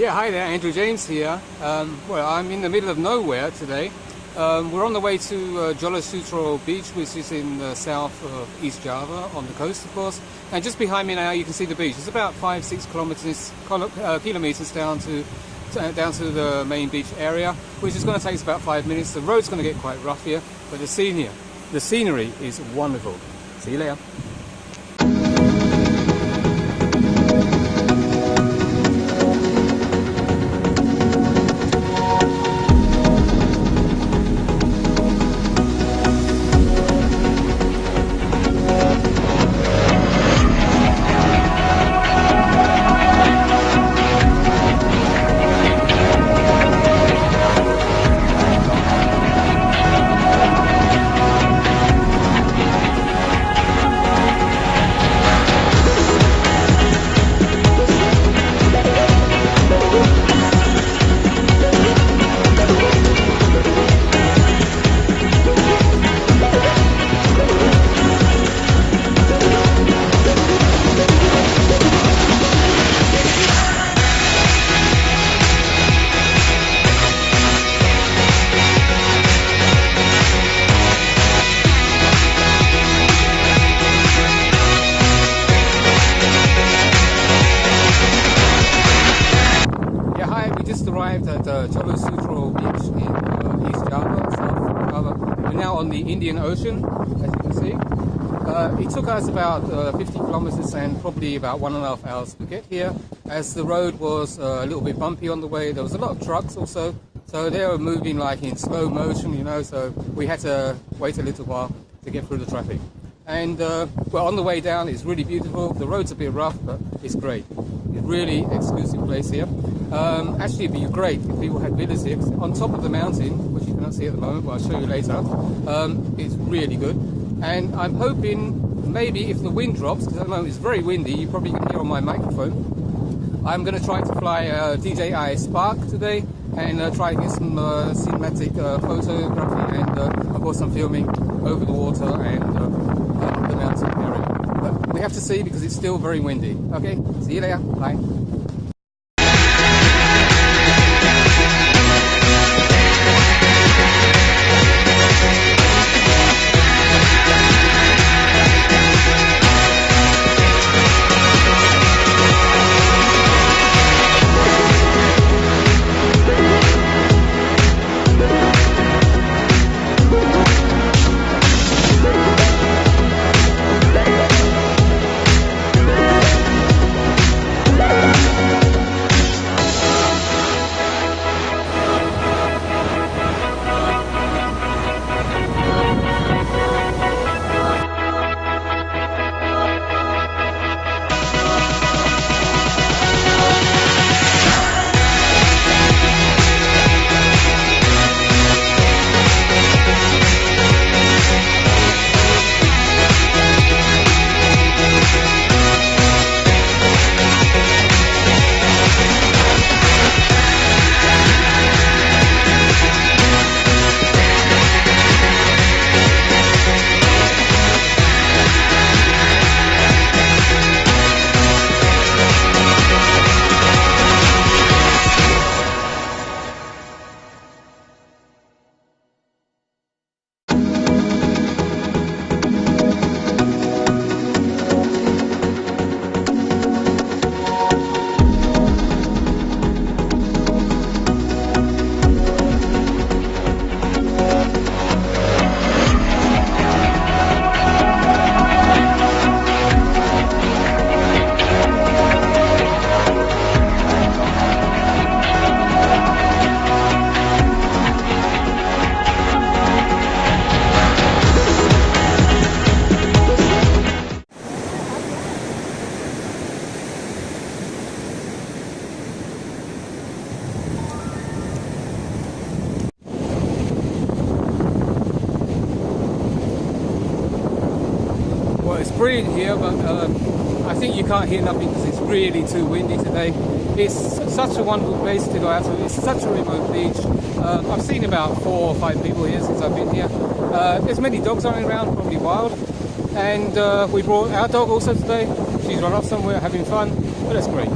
Yeah, hi there, Andrew James here. Well, I'm in the middle of nowhere today. We're on the way to Jolosutro beach, which is in the south of East Java, on the coast of course. And just behind me now you can see the beach. It's about 5-6 kilometers down to the main beach area, which is going to take us about 5 minutes. The road's going to get quite rough here, but the scenery is wonderful. See you later. Arrived at Jolosutro beach in East Java, South Java. We're now on the Indian Ocean, as you can see. It took us about 50 kilometers and probably about 1.5 hours to get here, as the road was a little bit bumpy on the way. There was a lot of trucks also, so they were moving like in slow motion, you know, so we had to wait a little while to get through the traffic. And well, on the way down, it's really beautiful. The road's a bit rough, but it's great. It's really exclusive place here. Actually, it'd be great if people had villas here. On top of the mountain, which you cannot see at the moment, but I'll show you later, it's really good. And I'm hoping maybe if the wind drops, because at the moment it's very windy, you probably can hear on my microphone, I'm going to try to fly DJI Spark today and try to get some cinematic photography and of course some filming over the water and the mountain area. But we have to see because it's still very windy. Okay, see you later. Bye. It's brilliant here, but I think you can't hear nothing because it's really too windy today. It's such a wonderful place to go out to. It's such a remote beach. I've seen about 4 or 5 people here since I've been here. There's many dogs running around, probably wild. And we brought our dog also today. She's run off somewhere having fun, but that's great.